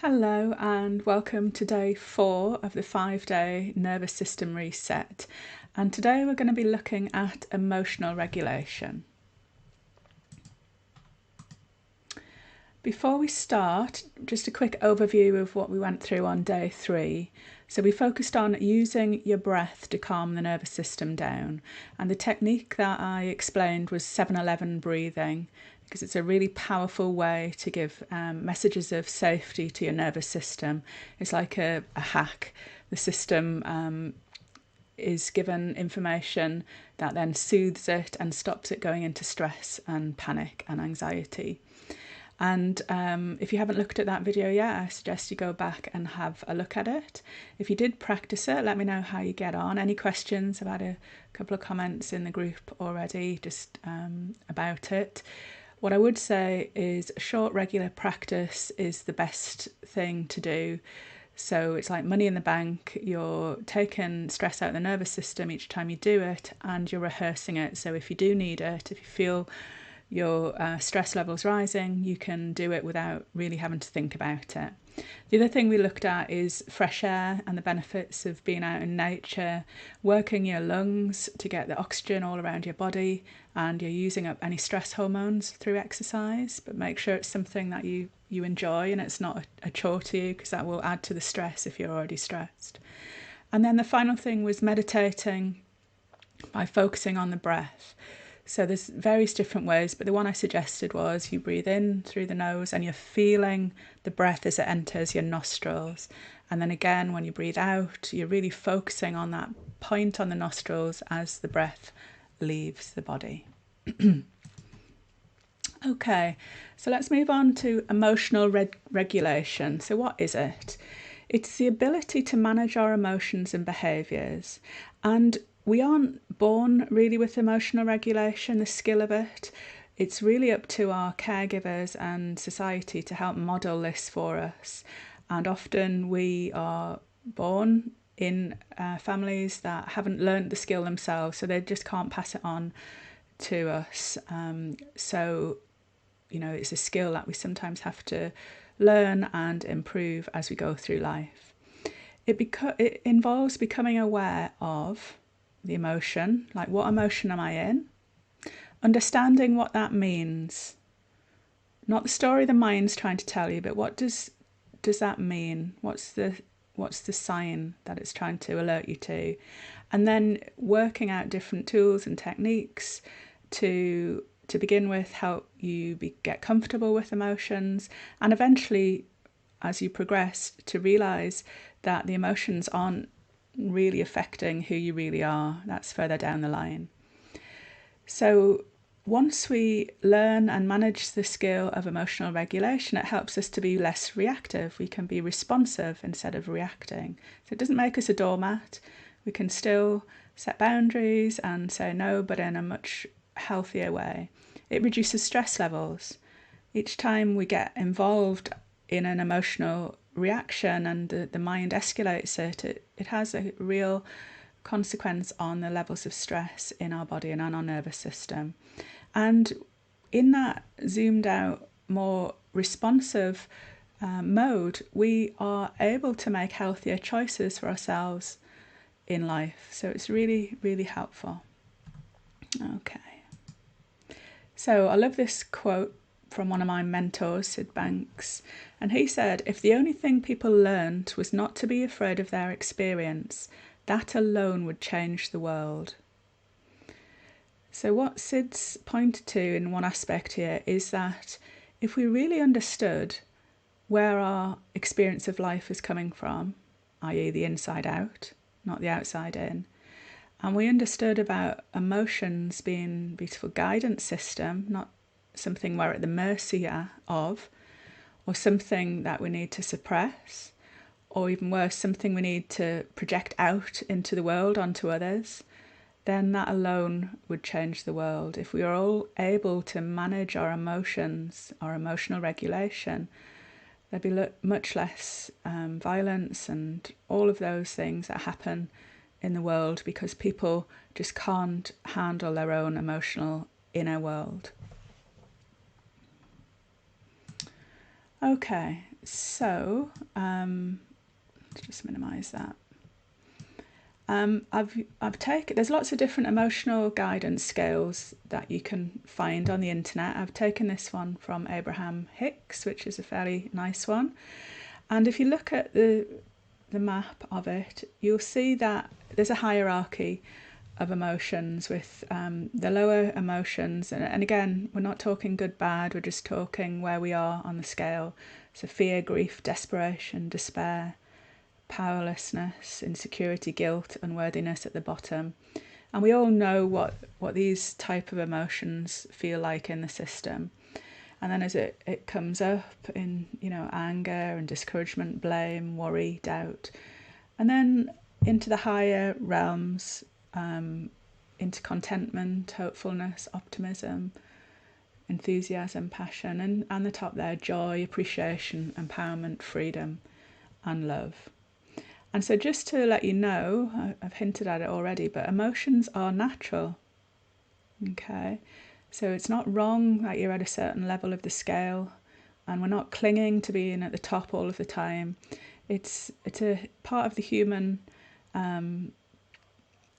Hello and welcome to day 4 of the 5-day nervous system reset. And today we're going to be looking at emotional regulation. Before we start, just a quick overview of what we went through on day 3. So we focused on using your breath to calm the nervous system down. And the technique that I explained was 7-11 breathing, because it's a really powerful way to give messages of safety to your nervous system. It's like a hack. The system is given information that then soothes it and stops it going into stress and panic and anxiety. And if you haven't looked at that video yet, I suggest you go back and have a look at it. If you did practice it, let me know how you get on. Any questions? I've had a couple of comments in the group already just about it. What I would say is short, regular practice is the best thing to do. So it's like money in the bank. You're taking stress out of the nervous system each time you do it, and you're rehearsing it. So if you do need it, if you feel your stress levels rising, you can do it without really having to think about it. The other thing we looked at is fresh air and the benefits of being out in nature, working your lungs to get the oxygen all around your body, and you're using up any stress hormones through exercise, but make sure it's something that you enjoy and it's not a chore to you, because that will add to the stress if you're already stressed. And then the final thing was meditating by focusing on the breath. So there's various different ways, but the one I suggested was you breathe in through the nose and you're feeling the breath as it enters your nostrils. And then again, when you breathe out, you're really focusing on that point on the nostrils as the breath leaves the body. Okay, so let's move on to emotional regulation. So what is it? It's the ability to manage our emotions and behaviours. And we aren't born really with emotional regulation, the skill of it. It's really up to our caregivers and society to help model this for us. And often we are born in families that haven't learned the skill themselves, so they just can't pass it on to us. So, you know, it's a skill that we sometimes have to learn and improve as we go through life. It involves becoming aware of the emotion, like what emotion am I in? Understanding what that means. Not the story the mind's trying to tell you, but what does that mean? What's the sign that it's trying to alert you to? And then working out different tools and techniques to begin with help you get comfortable with emotions, and eventually, as you progress, to realise that the emotions aren't really affecting who you really are. That's further down the line. So once we learn and manage the skill of emotional regulation, it helps us to be less reactive. We can be responsive instead of reacting. So it doesn't make us a doormat. We can still set boundaries and say no, but in a much healthier way. It reduces stress levels. Each time we get involved in an emotional reaction and the mind escalates it, it has a real consequence on the levels of stress in our body and on our nervous system. And in that zoomed out, more responsive mode, we are able to make healthier choices for ourselves in life. So it's really, really helpful. Okay. So I love this quote from one of my mentors, Sid Banks, and he said, if the only thing people learned was not to be afraid of their experience, that alone would change the world. So what Sid's pointed to in one aspect here is that if we really understood where our experience of life is coming from, i.e. the inside out, not the outside in, and we understood about emotions being a beautiful guidance system, not something we're at the mercy of, or something that we need to suppress, or even worse, something we need to project out into the world onto others, then that alone would change the world. If we are all able to manage our emotions, our emotional regulation, there'd be much less violence and all of those things that happen in the world because people just can't handle their own emotional inner world. Okay, So, just minimise that. I've taken, there's lots of different emotional guidance scales that you can find on the internet. I've taken this one from Abraham Hicks, which is a fairly nice one. And if you look at the map of it, you'll see that there's a hierarchy of emotions with the lower emotions. And again, we're not talking good, bad, we're just talking where we are on the scale. So fear, grief, desperation, despair, powerlessness, insecurity, guilt, unworthiness at the bottom. And we all know what these type of emotions feel like in the system. And then as it comes up in, anger and discouragement, blame, worry, doubt, and then into the higher realms, into contentment, hopefulness, optimism, enthusiasm, passion, and the top there, joy, appreciation, empowerment, freedom, and love. And so just to let you know, I've hinted at it already, but emotions are natural. Okay, so it's not wrong that you're at a certain level of the scale, and we're not clinging to being at the top all of the time. It's a part of the human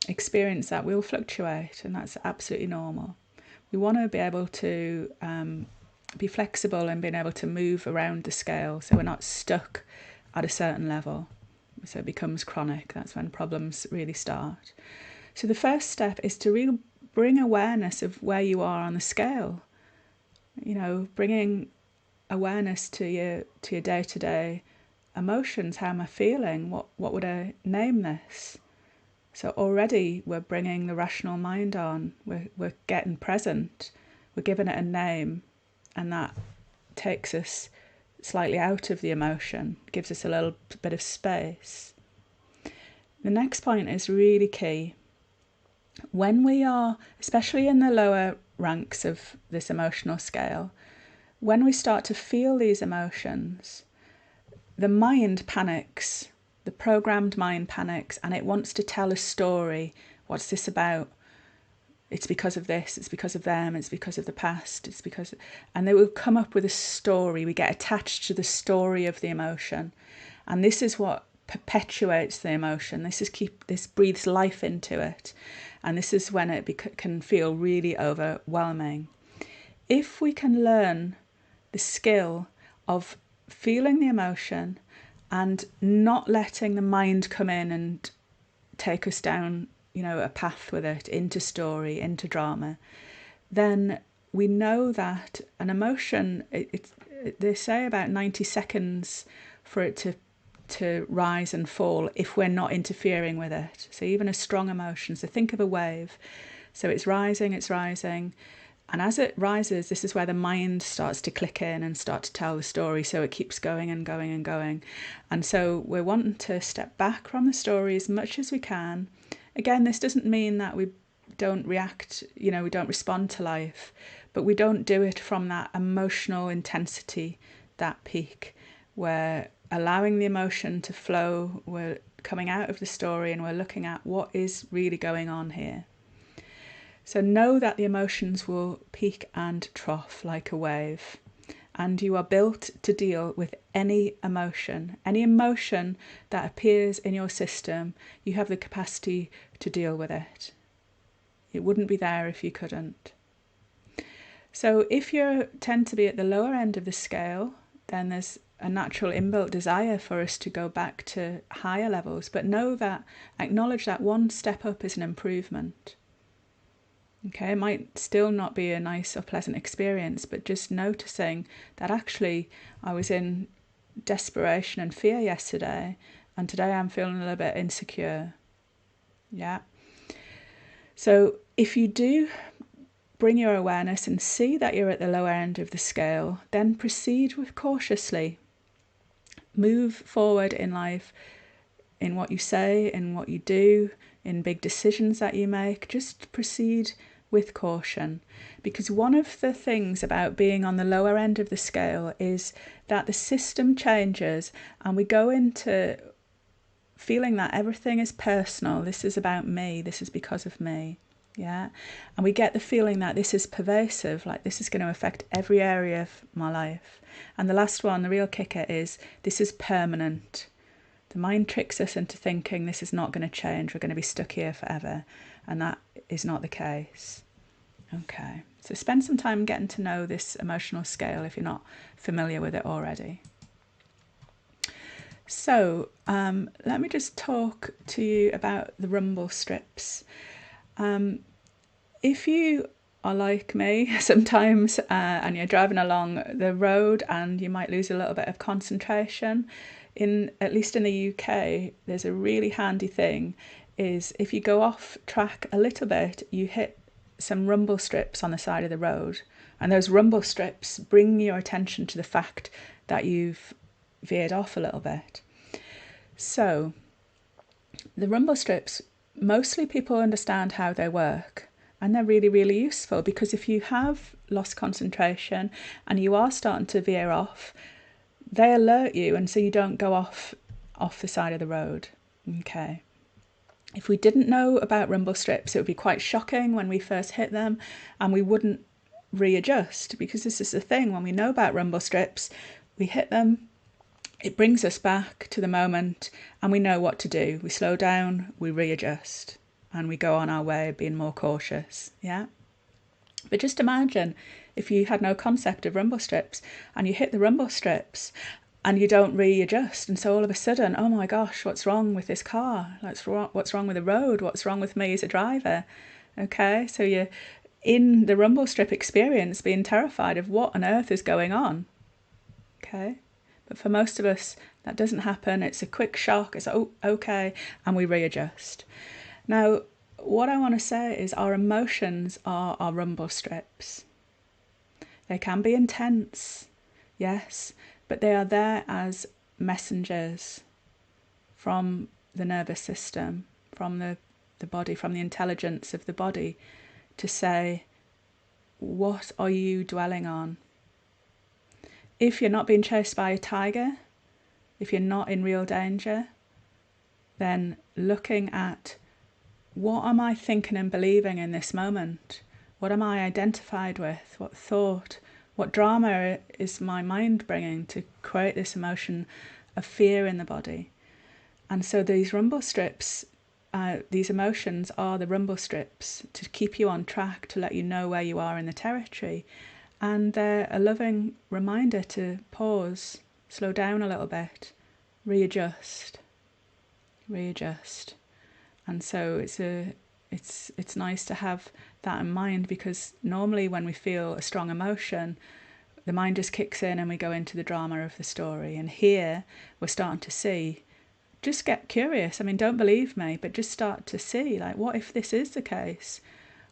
experience that will fluctuate, and that's absolutely normal. We want to be able to be flexible and being able to move around the scale, so we're not stuck at a certain level. So it becomes chronic. That's when problems really start. So the first step is to really bring awareness of where you are on the scale. Bringing awareness to your day-to-day emotions. How am I feeling? What would I name this? So already we're bringing the rational mind on. We're getting present. We're giving it a name, and that takes us slightly out of the emotion, gives us a little bit of space. The next point is really key. When we are, especially in the lower ranks of this emotional scale, when we start to feel these emotions, the mind panics, the programmed mind panics, and it wants to tell a story. What's this about? It's because of this, it's because of them, it's because of the past, it's because... And they will come up with a story. We get attached to the story of the emotion. And this is what perpetuates the emotion. This breathes life into it. And this is when it can feel really overwhelming. If we can learn the skill of feeling the emotion and not letting the mind come in and take us down a path with it, into story, into drama, then we know that an emotion, they say about 90 seconds for it to rise and fall if we're not interfering with it. So even a strong emotion, so think of a wave. So it's rising, and as it rises, this is where the mind starts to click in and start to tell the story. So it keeps going and going and going. And so we're wanting to step back from the story as much as we can. Again, this doesn't mean that we don't react, we don't respond to life, but we don't do it from that emotional intensity, that peak. We're allowing the emotion to flow, we're coming out of the story, and we're looking at what is really going on here. So know that the emotions will peak and trough like a wave, and you are built to deal with any emotion that appears in your system. You have the capacity to deal with it. It wouldn't be there if you couldn't. So if you tend to be at the lower end of the scale, then there's a natural inbuilt desire for us to go back to higher levels, but acknowledge that one step up is an improvement. Okay, it might still not be a nice or pleasant experience, but just noticing that actually I was in desperation and fear yesterday, and today I'm feeling a little bit insecure. Yeah. So if you do bring your awareness and see that you're at the lower end of the scale, then proceed with cautiously. Move forward in life, in what you say, in what you do, in big decisions that you make. Just proceed with caution, because one of the things about being on the lower end of the scale is that the system changes and we go into feeling that everything is personal. This is about me. This is because of me. Yeah. And we get the feeling that this is pervasive, like this is going to affect every area of my life. And the last one, the real kicker, is this is permanent. The mind tricks us into thinking this is not going to change, we're going to be stuck here forever. And that is not the case. Okay, so spend some time getting to know this emotional scale if you're not familiar with it already. So let me just talk to you about the rumble strips. If you are like me sometimes and you're driving along the road and you might lose a little bit of concentration, at least in the UK, there's a really handy thing is if you go off track a little bit, you hit some rumble strips on the side of the road, and those rumble strips bring your attention to the fact that you've veered off a little bit. So the rumble strips, mostly people understand how they work, and they're really, really useful because if you have lost concentration and you are starting to veer off, they alert you, and so you don't go off the side of the road. Okay. If we didn't know about rumble strips, it would be quite shocking when we first hit them, and we wouldn't readjust, because this is the thing, when we know about rumble strips, we hit them, it brings us back to the moment, and we know what to do. We slow down, we readjust, and we go on our way being more cautious. Yeah. But just imagine if you had no concept of rumble strips and you hit the rumble strips and you don't readjust, and so all of a sudden, oh my gosh, what's wrong with this car? What's wrong with the road? What's wrong with me as a driver? Okay, so you're in the rumble strip experience being terrified of what on earth is going on. Okay, but for most of us, that doesn't happen. It's a quick shock. It's oh, okay, and we readjust. Now, what I want to say is our emotions are our rumble strips. They can be intense, yes, but they are there as messengers from the nervous system, from the body, from the intelligence of the body, to say, what are you dwelling on? If you're not being chased by a tiger, if you're not in real danger, then looking at what am I thinking and believing in this moment? What am I identified with? What thought? What drama is my mind bringing to create this emotion of fear in the body? And so these rumble strips, these emotions are the rumble strips to keep you on track, to let you know where you are in the territory. And they're a loving reminder to pause, slow down a little bit, readjust. And so it's nice to have that in mind, because normally when we feel a strong emotion, the mind just kicks in and we go into the drama of the story. And here we're starting to see, just get curious. I mean, don't believe me, but just start to see, like, what if this is the case?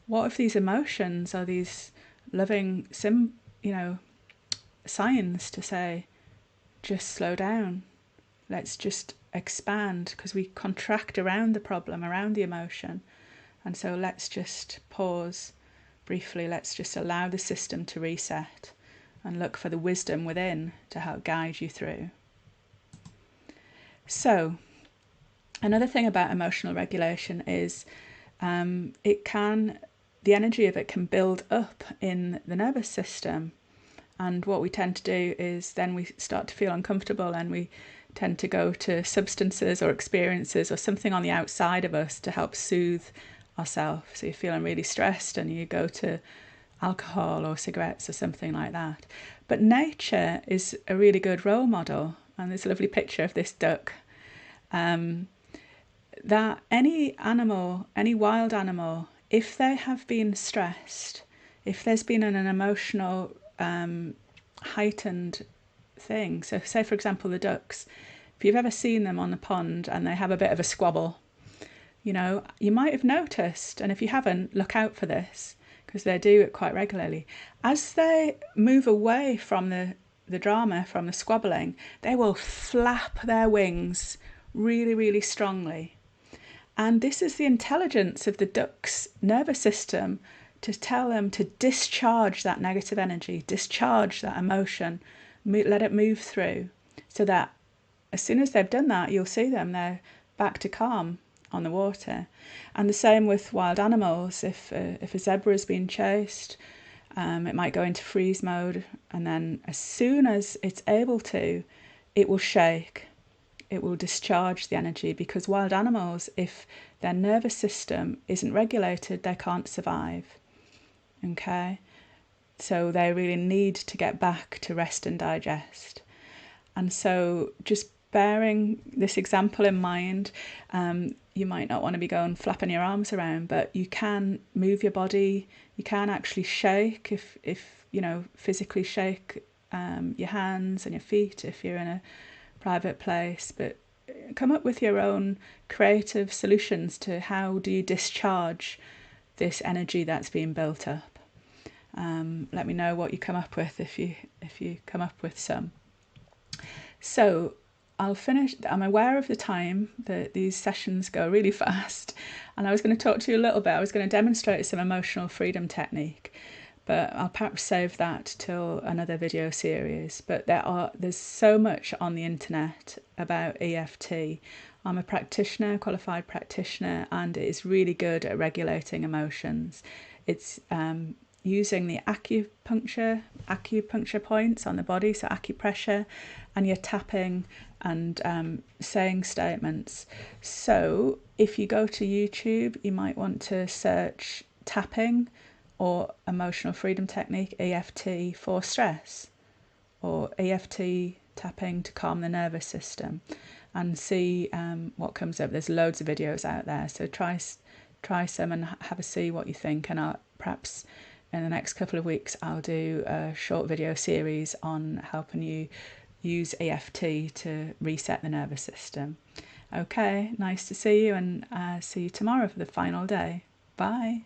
What if these emotions are these loving, signs to say, just slow down. Let's just expand, because we contract around the problem, around the emotion. And so let's just pause briefly. Let's just allow the system to reset and look for the wisdom within to help guide you through. So another thing about emotional regulation is the energy of it can build up in the nervous system. And what we tend to do is then we start to feel uncomfortable, and we tend to go to substances or experiences or something on the outside of us to help soothe ourselves. So you're feeling really stressed and you go to alcohol or cigarettes or something like that. But nature is a really good role model. And there's a lovely picture of this duck. That any animal, any wild animal, if they have been stressed, if there's been an emotional heightened thing. So say, for example, the ducks, if you've ever seen them on the pond and they have a bit of a squabble, you might have noticed, and if you haven't, look out for this, because they do it quite regularly. As they move away from the drama, from the squabbling, they will flap their wings really, really strongly. And this is the intelligence of the duck's nervous system to tell them to discharge that negative energy, discharge that emotion, let it move through, so that as soon as they've done that, you'll see them, they're back to calm. on the water. And the same with wild animals. If a zebra is being chased, it might go into freeze mode, and then as soon as it's able to, it will shake. It will discharge the energy, because wild animals, if their nervous system isn't regulated, they can't survive. Okay? So they really need to get back to rest and digest. And so just bearing this example in mind, you might not want to be going flapping your arms around, but you can move your body. You can actually shake, if you know, physically shake your hands and your feet if you're in a private place. But come up with your own creative solutions to how do you discharge this energy that's being built up. Let me know what you come up with if you come up with some. So I'll finish. I'm aware of the time, that these sessions go really fast, and I was going to talk to you a little bit. I was going to demonstrate some emotional freedom technique, but I'll perhaps save that till another video series. But there's so much on the internet about EFT. I'm a practitioner, qualified practitioner, and it is really good at regulating emotions. It's using the acupuncture points on the body, so acupressure, and you're tapping and saying statements. So if you go to YouTube, you might want to search tapping or emotional freedom technique, EFT for stress, or EFT tapping to calm the nervous system, and see what comes up. There's loads of videos out there, so try some and have a see what you think. And I'll perhaps in the next couple of weeks I'll do a short video series on helping you use EFT to reset the nervous system. Okay, nice to see you, and see you tomorrow for the final day. Bye.